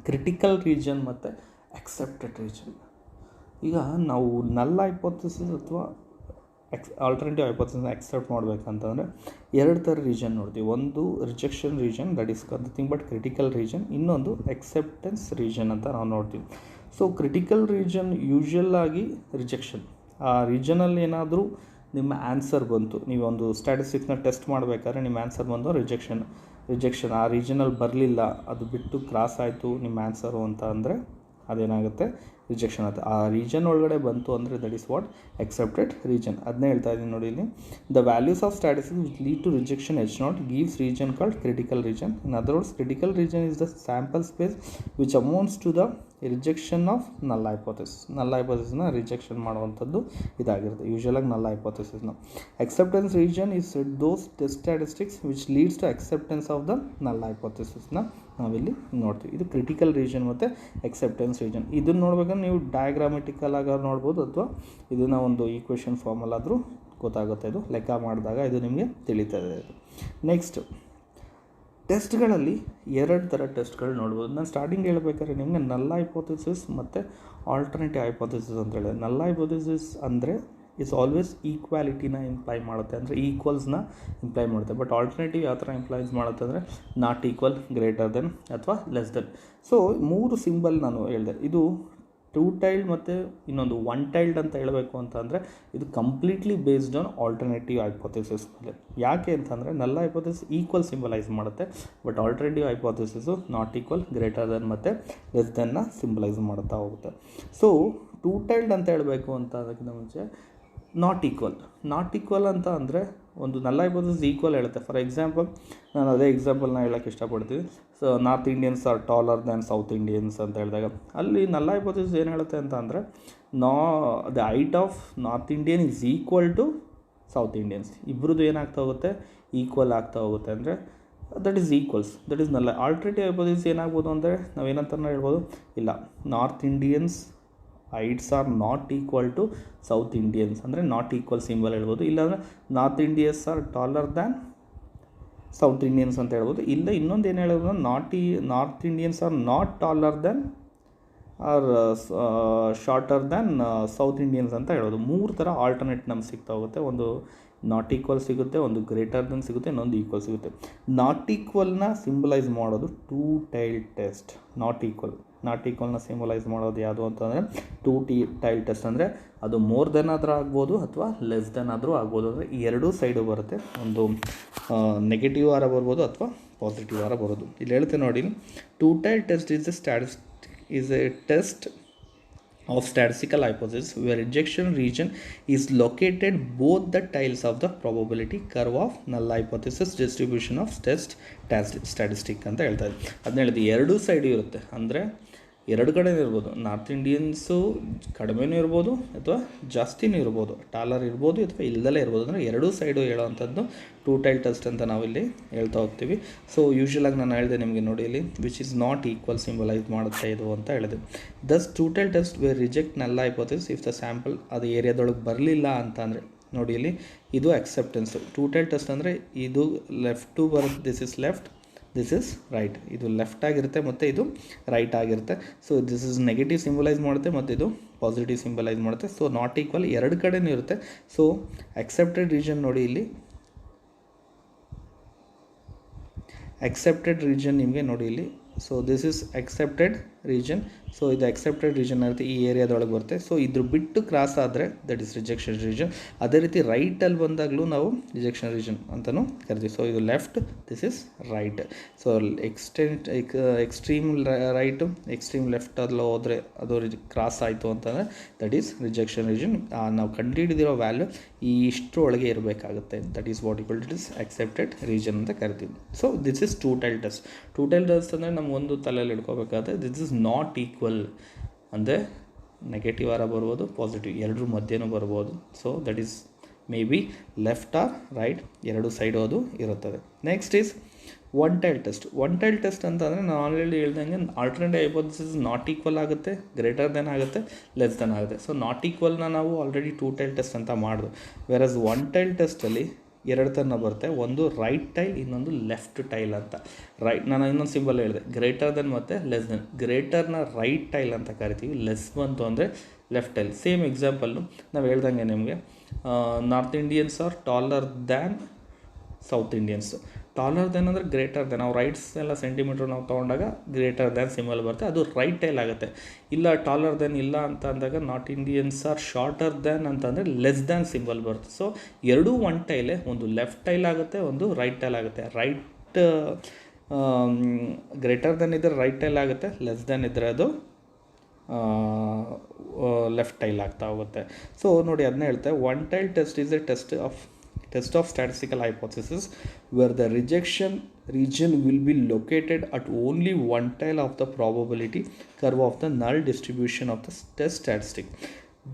critical region ಮತ್ತು ಅಕ್ಸೆಪ್ಟೆಡ್ ರೀಜನ್. ಈಗ ನಾವು ನಲ್ ಹೈಪೋಥೆಸಿಸ್ ಅಥವಾ ಆಲ್ಟರ್ನೇಟಿವ್ ಹೈಪೋಥೆಸಿಸ್ನ ಅಕ್ಸೆಪ್ಟ್ ಮಾಡಬೇಕಂತಂದರೆ 2 ಥರ ರೀಜನ್ ನೋಡ್ತೀವಿ. ಒಂದು rejection region, that is nothing but critical region. ಇನ್ನೊಂದು ಅಕ್ಸೆಪ್ಟೆನ್ಸ್ ರೀಜನ್ ಅಂತ ನಾವು ನೋಡ್ತೀವಿ. ಸೊ ಕ್ರಿಟಿಕಲ್ ರೀಜನ್ ಯೂಶ್ವಲ್ ಆಗಿ ರಿಜೆಕ್ಷನ್. ಆ ರೀಜನಲ್ಲಿ ಏನಾದರೂ ನಿಮ್ಮ ಆನ್ಸರ್ ಬಂತು, ನೀವೊಂದು ಸ್ಟ್ಯಾಟಿಸ್ಟಿಕ್ಸ್ನ ಟೆಸ್ಟ್ ಮಾಡಬೇಕಾದ್ರೆ ನಿಮ್ಮ ಆನ್ಸರ್ ಬಂದು ರಿಜೆಕ್ಷನ್. ಆ ರೀಜನಲ್ಲಿ ಬರಲಿಲ್ಲ, ಅದು ಬಿಟ್ಟು ಕ್ರಾಸ್ ಆಯಿತು ನಿಮ್ಮ ಆನ್ಸರು ಅಂತ ಅಂದರೆ ಅದೇನಾಗುತ್ತೆ, ರಿಜೆಕ್ಷನ್ ಆಗುತ್ತೆ. ಆ ರೀಜನ್ ಒಳಗಡೆ ಬಂತು ಅಂದರೆ that is what accepted region. ಅದನ್ನೇ ಹೇಳ್ತಾ ಇದ್ದೀನಿ ನೋಡಿ ಇಲ್ಲಿ. The values of statistics which lead to rejection H0 gives region called critical region. In other words, critical region is the sample space which amounts to the rejection of null hypothesis. Null ಹೈಪೋಥೆಸಿಸ್ನ ರಿಜೆಕ್ಷನ್ ಮಾಡುವಂಥದ್ದು ಇದಾಗಿರುತ್ತೆ ಯೂಶ್ವಲಾಗಿ ನಲ್ ಹೈಪೋಥೆಸಿಸ್ನ. Acceptance region is those statistics which leads to acceptance of the null ಹೈಪೋಥೆಸಿಸ್ನ ನಾವಿಲ್ಲಿ ನೋಡ್ತೀವಿ. ಇದು ಕ್ರಿಟಿಕಲ್ ರೀಜನ್ ಮತ್ತು ಅಕ್ಸೆಪ್ಟೆನ್ಸ್ ರೀಜನ್. ಇದನ್ನು ನೋಡ್ಬೇಕಂದ್ರೆ ನೀವು ಡಯಾಗ್ರಾಮೆಟಿಕಲ್ ಆಗಿ ನೋಡ್ಬೋದು, ಅಥವಾ ಇದನ್ನು ಒಂದು ಈಕ್ವೇಷನ್ ಫಾರ್ಮಲ್ಲಾದರೂ ಗೊತ್ತಾಗುತ್ತೆ. ಇದು ಲೆಕ್ಕ ಮಾಡಿದಾಗ ಇದು ನಿಮಗೆ ತಿಳಿತದೆ. ನೆಕ್ಸ್ಟ್ ಟೆಸ್ಟ್ಗಳಲ್ಲಿ ಎರಡು ಥರ ಟೆಸ್ಟ್ಗಳು ನೋಡ್ಬೋದು. ನಾನು ಸ್ಟಾರ್ಟಿಂಗ್ ಹೇಳ್ಬೇಕಾದ್ರೆ ನಿಮಗೆ ನಲ್ ಹೈಪೋಥೆಸಿಸ್ ಮತ್ತು ಆಲ್ಟರ್ನೇಟಿವ್ ಹೈಪೋಥೆಸಿಸ್ ಅಂತ ಹೇಳಿದೆ. ನಲ್ ಹೈಪೋಥೆಸಿಸ್ ಅಂದರೆ ಇಸ್ ಆಲ್ವೇಸ್ ಈಕ್ವಾಲಿಟಿನ ಇಂಪ್ಲೈ ಮಾಡುತ್ತೆ, ಅಂದರೆ ಈಕ್ವಲ್ಸ್ನ ಇಂಪ್ಲೈ ಮಾಡುತ್ತೆ. ಬಟ್ ಆಲ್ಟರ್ನೇಟಿವ್ ಯಾವ ಥರ ಇಂಪ್ಲೈಸ್ ಮಾಡುತ್ತೆ ಅಂದರೆ ನಾಟ್ ಈಕ್ವಲ್, ಗ್ರೇಟರ್ ದೆನ್ ಅಥವಾ ಲೆಸ್ ದೆನ್. ಸೊ 3 ಸಿಂಬಲ್ ನಾನು ಹೇಳಿದೆ. ಇದು 2 ಟೈಲ್ಡ್ ಮತ್ತು ಇನ್ನೊಂದು 1 ಟೈಲ್ಡ್ ಅಂತ ಹೇಳಬೇಕು ಅಂತ ಅಂದರೆ ಇದು completely based on alternative hypothesis ಮೇಲೆ. ಯಾಕೆ ಅಂತಂದರೆ ನಲ್ ಹೈಪೋಥೆಸಿಸ್ ಈಕ್ವಲ್ ಸಿಂಬಲೈಸ್ ಮಾಡುತ್ತೆ, but alternative hypothesis not equal, greater than ಮತ್ತು ಲೆಸ್ ದೆನ್ನ ಸಿಂಬಲೈಸ್ ಮಾಡ್ತಾ ಹೋಗುತ್ತೆ. ಸೊ 2 ಟೈಲ್ಡ್ ಅಂತ ಹೇಳಬೇಕು ಅಂತ ಅದಕ್ಕಿಂತ ಮುಂಚೆ ನಾಟ್ ಈಕ್ವಲ್ ಅಂತ ಅಂದರೆ ಒಂದು ನಲ್ ಹೈಪೋಥೆಸಿಸ್ ಈಕ್ವಲ್ ಹೇಳುತ್ತೆ. ಫಾರ್ ಎಕ್ಸಾಂಪಲ್ ನಾನು ಅದೇ ಎಕ್ಸಾಂಪಲ್ನ ಹೇಳೋಕ್ಕೆ ಇಷ್ಟಪಡ್ತೀನಿ. So north Indians are taller than south Indians ಅಂತ ಹೇಳಿದಾಗ ಅಲ್ಲಿ ನಲ್ ಹೈಪೋಥೆಸಿಸ್ ಏನು ಹೇಳುತ್ತೆ ಅಂತ ಅಂದರೆ the height of north Indian is equal to south Indians. ಇಬ್ಬರದ್ದು ಏನಾಗ್ತಾ ಹೋಗುತ್ತೆ, ಈಕ್ವಲ್ ಆಗ್ತಾ ಹೋಗುತ್ತೆ. ಅಂದರೆ that is null. Alternative hypothesis ಏನಾಗ್ಬೋದು ಅಂದರೆ ನಾವೇನಂತ ಹೇಳ್ಬೋದು, ಇಲ್ಲ north Indians heights are not equal to south Indians, ಅಂದರೆ ನಾಟ್ ಈಕ್ವಲ್ ಸಿಂಬಲ್ ಹೇಳ್ಬೋದು. ಇಲ್ಲಾಂದರೆ north Indians are taller than south Indians ಅಂತ ಹೇಳ್ಬೋದು. ಇಲ್ಲ ಇನ್ನೊಂದು ಏನು ಹೇಳೋದು, north Indians are not taller than or shorter than south Indians ಅಂತ ಹೇಳೋದು. 3 ಥರ ಆಲ್ಟರ್ನೇಟ್ ನಮ್ಗೆ ಸಿಗ್ತಾ ಹೋಗುತ್ತೆ. ಒಂದು ನಾಟ್ ಈಕ್ವಲ್ ಸಿಗುತ್ತೆ, ಒಂದು ಗ್ರೇಟರ್ ದೆನ್ ಸಿಗುತ್ತೆ, ಇನ್ನೊಂದು ಈಕ್ವಲ್ ಸಿಗುತ್ತೆ. ನಾಟ್ ಈಕ್ವಲ್ನ ಸಿಂಬಲೈಸ್ ಮಾಡೋದು 2 ಟೈಲ್ಡ್ ಟೆಸ್ಟ್. ನಾಟ್ ಈಕ್ವಲ್ನ ಸಿಂಬಲೈಸ್ ಮಾಡೋದು ಯಾವುದು ಅಂತಂದರೆ 2 ಟೈಲ್ಡ್ ಟೆಸ್ಟ್. ಅಂದರೆ ಅದು ಮೋರ್ ದೆನ್ ಆದರೂ ಆಗ್ಬೋದು ಅಥವಾ ಲೆಸ್ ದೆನ್ ಆದರೂ ಆಗ್ಬೋದು. ಅಂದರೆ ಎರಡೂ ಸೈಡು ಬರುತ್ತೆ. ಒಂದು ನೆಗೆಟಿವ್ ಆರ ಬರ್ಬೋದು ಅಥವಾ ಪಾಸಿಟಿವ್ ಆರ ಬರೋದು. ಇಲ್ಲಿ ಹೇಳ್ತೇನೆ ನೋಡಿ, 2 tailed test is a test of statistical hypothesis where rejection region is located both the tiles of the probability curve of null hypothesis distribution of test statistic ಅಂತ ಹೇಳ್ತಾರೆ. ಅದನ್ನ ಹೇಳಿದೆ ಎರಡೂ ಸೈಡ್ ಇರುತ್ತೆ, ಅಂದರೆ ಎರಡು ಕಡೆನೂ ಇರ್ಬೋದು. ನಾರ್ತ್ ಇಂಡಿಯನ್ಸು ಕಡಿಮೆನೂ ಇರ್ಬೋದು ಅಥವಾ ಜಾಸ್ತಿನೂ ಇರ್ಬೋದು, ಟಾಲರ್ ಇರ್ಬೋದು ಅಥವಾ ಇಲ್ಲದಲ್ಲೇ ಇರ್ಬೋದು. ಅಂದರೆ ಎರಡೂ ಸೈಡು ಹೇಳೋವಂಥದ್ದು 2 ಟೈಲ್ಡ್ ಟೆಸ್ಟ್ ಅಂತ ನಾವಿಲ್ಲಿ ಹೇಳ್ತಾ ಹೋಗ್ತೀವಿ. ಸೊ ಯೂಶ್ವಲಾಗಿ ನಾನು ಹೇಳಿದೆ ನಿಮಗೆ ನೋಡಿ ಇಲ್ಲಿ which is not equal symbolize ಮಾಡುತ್ತೆ ಇದು ಅಂತ ಹೇಳಿದೆ. ದಸ್ 2 tailed test wear reject null hypothesis if the sample ಅದು ಏರಿಯಾದೊಳಗೆ ಬರಲಿಲ್ಲ ಅಂತ ಅಂದರೆ ನೋಡಿ ಇಲ್ಲಿ ಇದು ಅಕ್ಸೆಪ್ಟೆನ್ಸು. 2 ಟೈಲ್ಡ್ ಟೆಸ್ಟ್ ಅಂದರೆ ಇದು ಲೆಫ್ಟ್ ಟು ಬರುತ್ತೆ, this is left, this is right. ಇದು ಲೆಫ್ಟ್ ಆಗಿರುತ್ತೆ ಮತ್ತು ಇದು ರೈಟ್ ಆಗಿರುತ್ತೆ. So this is negative symbolise ಮಾಡುತ್ತೆ ಮತ್ತು ಇದು ಪಾಸಿಟಿವ್ ಸಿಂಬಲೈಸ್ ಮಾಡುತ್ತೆ. ಸೊ ನಾಟ್ ಈಕ್ವಲ್ ಎರಡು ಕಡೆನೂ ಇರುತ್ತೆ. ಸೊ ಅಕ್ಸೆಪ್ಟೆಡ್ ರೀಜನ್ ನೋಡಿ ಇಲ್ಲಿ, ಅಕ್ಸೆಪ್ಟೆಡ್ ರೀಜನ್ ನಿಮಗೆ ನೋಡಿ ಇಲ್ಲಿ. So this is accepted region. So ಇದು ಅಕ್ಸೆಪ್ಟೆಡ್ ರೀಜನ್ ಇರುತ್ತೆ, ಈ ಏರಿಯಾದೊಳಗೆ ಬರುತ್ತೆ. ಸೊ ಇದ್ರ ಬಿಟ್ಟು ಕ್ರಾಸ್ ಆದರೆ ದಟ್ ಇಸ್ ರಿಜೆಕ್ಷನ್ ರೀಜನ್. ಅದೇ ರೀತಿ ರೈಟಲ್ಲಿ ಬಂದಾಗಲೂ ನಾವು ರಿಜೆಕ್ಷನ್ ರೀಜನ್ ಅಂತಲೂ ಕರಿತೀವಿ. ಸೊ ಇದು left, this is right. So extreme right extreme left ಅಲ್ಲಿ ಹೋದರೆ ಅದು ಕ್ರಾಸ್ ಆಯಿತು ಅಂತಂದರೆ ದಟ್ ಈಸ್ ರಿಜೆಕ್ಷನ್ ರೀಜನ್. ನಾವು ಕಂಡುಹಿಡಿದಿರೋ ವ್ಯಾಲ್ಯೂ ಈ ಇಷ್ಟರೊಳಗೆ ಇರಬೇಕಾಗುತ್ತೆ. That is what equal to is accepted region ಅಂತ ಕರಿತೀವಿ. So this is 2 tailed test. 2 tailed test ಅಂದರೆ ನಮ್ಗೆ ಒಂದು ತಲೆಯಲ್ಲಿ ಇಟ್ಕೋಬೇಕಾದ್ರೆ ದಿಸ್ ಇಸ್ ನಾಟ್ ಈಕ್ವಲ್ ಅಂದರೆ ನೆಗೆಟಿವ್ ಆರ ಬರ್ಬೋದು, ಪಾಸಿಟಿವ್ ಎರಡರ ಮಧ್ಯನೂ ಬರ್ಬೋದು. So that is may be left or right, ಎರಡು ಸೈಡು ಅದು ಇರುತ್ತದೆ. Next is 1 tailed test. 1 tailed test ಅಂತಂದರೆ ನಾನು ಆಲ್ರೆಡಿ ಹೇಳ್ದಂಗೆ ಆಲ್ಟರ್ನೇಟಿವ್ ಹೈಪೋಥೆಸಿಸ್ ನಾಟ್ ಈಕ್ವಲ್ ಆಗುತ್ತೆ, ಗ್ರೇಟರ್ ದೆನ್ ಆಗುತ್ತೆ, ಲೆಸ್ ದೆನ್ ಆಗುತ್ತೆ. ಸೊ ನಾಟ್ ಈಕ್ವಲ್ನ ನಾವು ಆಲ್ರೆಡಿ 2 ಟೈಲ್ಡ್ ಟೆಸ್ಟ್ ಅಂತ ಮಾಡಿದ್ವು. ವೆರಸ್ 1 ಟೈಲ್ಡ್ ಟೆಸ್ಟಲ್ಲಿ ಎರಡು ಥರ ಬರುತ್ತೆ, ಒಂದು ರೈಟ್ ಟೈಲ್, ಇನ್ನೊಂದು ಲೆಫ್ಟ್ ಟೈಲ್ ಅಂತ. ನಾನು ಇನ್ನೊಂದು ಸಿಂಬಲ್ ಹೇಳಿದೆ, ಗ್ರೇಟರ್ ದೆನ್ ಮತ್ತು ಲೆಸ್ ದೆನ್. ಗ್ರೇಟರ್ನ ರೈಟ್ ಟೈಲ್ ಅಂತ ಕರಿತೀವಿ, ಲೆಸ್ ಬಂತು ಅಂದರೆ ಲೆಫ್ಟ್ ಟೈಲ್. ಸೇಮ್ ಎಕ್ಸಾಂಪಲ್ಲು ನಾವು ಹೇಳ್ದಂಗೆ ನಿಮಗೆ north Indians are taller than south Indians. Taller than ಅಂದರೆ ಗ್ರೇಟರ್ ದೆನ್. ನಾವು ರೈಟ್ಸ್ ಎಲ್ಲ ಸೆಂಟಿಮೀಟ್ರ್ ನಾವು ತೊಗೊಂಡಾಗ ಗ್ರೇಟರ್ ದ್ಯಾನ್ ಸಿಂಬಲ್ ಬರುತ್ತೆ, ಅದು ರೈಟ್ ಟೈಲ್ ಆಗುತ್ತೆ. ಇಲ್ಲ ಟಾಲರ್ ದೆನ್ ಇಲ್ಲ ಅಂತ ಅಂದಾಗ north Indians are shorter than ಅಂತಂದರೆ ಲೆಸ್ ದ್ಯಾನ್ ಸಿಂಬಲ್ ಬರುತ್ತೆ. ಸೊ ಎರಡೂ 1 ಟೈಲೇ, ಒಂದು ಲೆಫ್ಟ್ ಟೈಲ್ ಆಗುತ್ತೆ, ಒಂದು ರೈಟ್ ಟೈಲ್ ಆಗುತ್ತೆ. ರೈಟ್ ಗ್ರೇಟರ್ ದೆನ್ ಇದ್ದರೆ ರೈಟ್ ಟೈಲ್ ಆಗುತ್ತೆ, ಲೆಸ್ ದೆನ್ ಇದ್ದರೆ ಅದು ಲೆಫ್ಟ್ ಟೈಲ್ ಆಗ್ತಾ ಹೋಗುತ್ತೆ. ಸೊ ನೋಡಿ ಅದನ್ನ ಹೇಳ್ತೆ 1 tail test is a test of statistical hypothesis where the rejection region will be located at only 1 tile of the probability curve of the null distribution of the test statistic.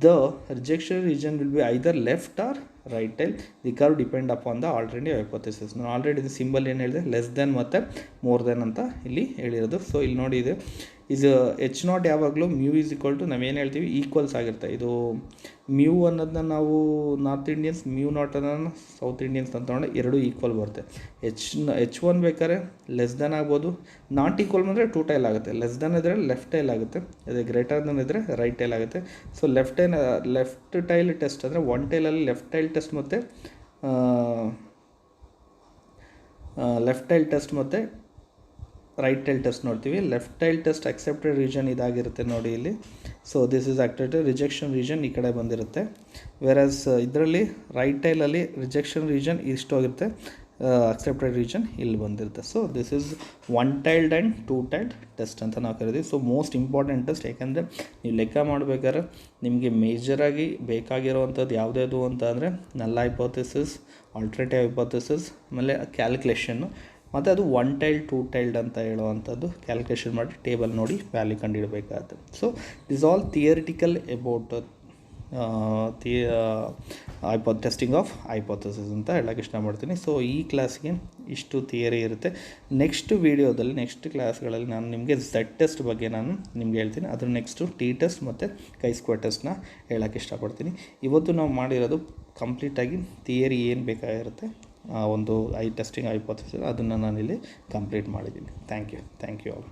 The rejection region will be either left or right tile. The curve depend upon the alternative hypothesis. ನಾನು ಆಲ್ರೆಡಿ ಇದು ಸಿಂಬಲ್ ಏನು ಹೇಳಿದೆ, ಲೆಸ್ ದೆನ್ ಮತ್ತು ಮೋರ್ ದೆನ್ ಅಂತ ಇಲ್ಲಿ ಹೇಳಿರೋದು. ಸೊ ಇಲ್ಲಿ ನೋಡಿ ಇದೆ ಇದು ಎಚ್ ನಾಟ್ ಯಾವಾಗಲೂ ಮ್ಯೂ ಈಸ್ ಈಕ್ವಲ್ ಟು ನಾವೇನು ಹೇಳ್ತೀವಿ ಈಕ್ವಲ್ಸ್ ಆಗಿರುತ್ತೆ. ಇದು ಮ್ಯೂ ಅನ್ನೋದನ್ನ ನಾವು ನಾರ್ತ್ ಇಂಡಿಯನ್ಸ್, ಮ್ಯೂ ನಾಟ್ ಅನ್ನೋದನ್ನ ಸೌತ್ ಇಂಡಿಯನ್ಸ್ ಅಂತ ತೊಗೊಂಡ್ರೆ ಎರಡೂ ಈಕ್ವಲ್ ಬರುತ್ತೆ. H1 ಬೇಕಾದ್ರೆ ಲೆಸ್ ದೆನ್ ಆಗ್ಬೋದು, ನಾಟ್ ಈಕ್ವಲ್ ಬಂದರೆ ಟೂ ಟೈಲ್ ಆಗುತ್ತೆ. ಲೆಸ್ ದೆನ್ ಇದ್ದರೆ ಲೆಫ್ಟ್ ಟೈಲ್ ಆಗುತ್ತೆ, ಅದೇ ಗ್ರೇಟರ್ ದೆನ್ ಇದ್ದರೆ ರೈಟ್ ಟೈಲ್ ಆಗುತ್ತೆ. ಸೊ ಲೆಫ್ಟ್ ಟೈಲ್ ಟೆಸ್ಟ್ ಅಂದರೆ ಒನ್ ಟೈಲಲ್ಲಿ ಲೆಫ್ಟ್ ಟೈಲ್ ಟೆಸ್ಟ್ ಮತ್ತು ರೈಟ್ ಟೈಲ್ ಟೆಸ್ಟ್ ನೋಡ್ತೀವಿ. Left tail test accepted region ಇದಾಗಿರುತ್ತೆ ನೋಡಿ ಇಲ್ಲಿ. So this is activated, rejection region ಈ ಕಡೆ ಬಂದಿರುತ್ತೆ. ವೆರಾಸ್ ಇದರಲ್ಲಿ ರೈಟ್ ಟೈಲಲ್ಲಿ ರಿಜೆಕ್ಷನ್ ರೀಜನ್ ಇಷ್ಟೋಗಿರುತ್ತೆ, ಅಕ್ಸೆಪ್ಟೆಡ್ ರೀಜನ್ ಇಲ್ಲಿ ಬಂದಿರುತ್ತೆ. So this is one tailed and two tailed test ಅಂತ ನಾವು ಕರಿತೀವಿ. ಸೊ ಮೋಸ್ಟ್ ಇಂಪಾರ್ಟೆಂಟ್ ಟೆಸ್ಟ್, ಯಾಕೆಂದರೆ ನೀವು ಲೆಕ್ಕ ಮಾಡಬೇಕಾದ್ರೆ ನಿಮಗೆ ಮೇಜರಾಗಿ ಬೇಕಾಗಿರೋವಂಥದ್ದು ಯಾವುದ್ಯಾವುದು ಅಂತ ಅಂದರೆ ನಲ್ ಹೈಪೋಥೆಸಿಸ್, ಆಲ್ಟರ್ನೇಟಿವ್ ಹೈಪೋಥೆಸಿಸ್, ಆಮೇಲೆ ಕ್ಯಾಲ್ಕುಲೇಷನ್ನು, ಮತ್ತು ಅದು ಒನ್ ಟೈಲ್ಡ್ ಟೂ ಟೈಲ್ಡ್ ಅಂತ ಹೇಳುವಂಥದ್ದು ಕ್ಯಾಲ್ಕುಲೇಷನ್ ಮಾಡಿ ಟೇಬಲ್ ನೋಡಿ ವ್ಯಾಲ್ಯೂ ಕಂಡುಹಿಡಬೇಕಾಗುತ್ತೆ. So this all theoretical about testing of hypothesis ಅಂತ ಹೇಳೋಕ್ಕೆ ಇಷ್ಟಪಡ್ತೀನಿ. ಸೊ ಈ ಕ್ಲಾಸ್ಗೆ ಇಷ್ಟು ಥಿಯರಿ ಇರುತ್ತೆ. ನೆಕ್ಸ್ಟ್ ವೀಡಿಯೋದಲ್ಲಿ, ನೆಕ್ಸ್ಟ್ ಕ್ಲಾಸ್ಗಳಲ್ಲಿ ನಾನು ನಿಮಗೆ ಝೆಡ್ ಟೆಸ್ಟ್ ಬಗ್ಗೆ ನಾನು ನಿಮ್ಗೆ ಹೇಳ್ತೀನಿ. ಅದ್ರ ನೆಕ್ಸ್ಟು ಟಿ ಟೆಸ್ಟ್ ಮತ್ತು ಕೈ-ಸ್ಕ್ವೇರ್ ಟೆಸ್ಟ್ನ ಹೇಳೋಕ್ಕೆ ಇಷ್ಟಪಡ್ತೀನಿ. ಇವತ್ತು ನಾವು ಮಾಡಿರೋದು ಕಂಪ್ಲೀಟಾಗಿ ಥಿಯರಿ ಏನು ಬೇಕಾಗಿರುತ್ತೆ, ಒಂದು ಟೆಸ್ಟಿಂಗ್ ಹೈಪೋಥೆಸಿಸ್ ಅದನ್ನು ನಾನಿಲ್ಲಿ ಕಂಪ್ಲೀಟ್ ಮಾಡಿದ್ದೀನಿ. Thank you all.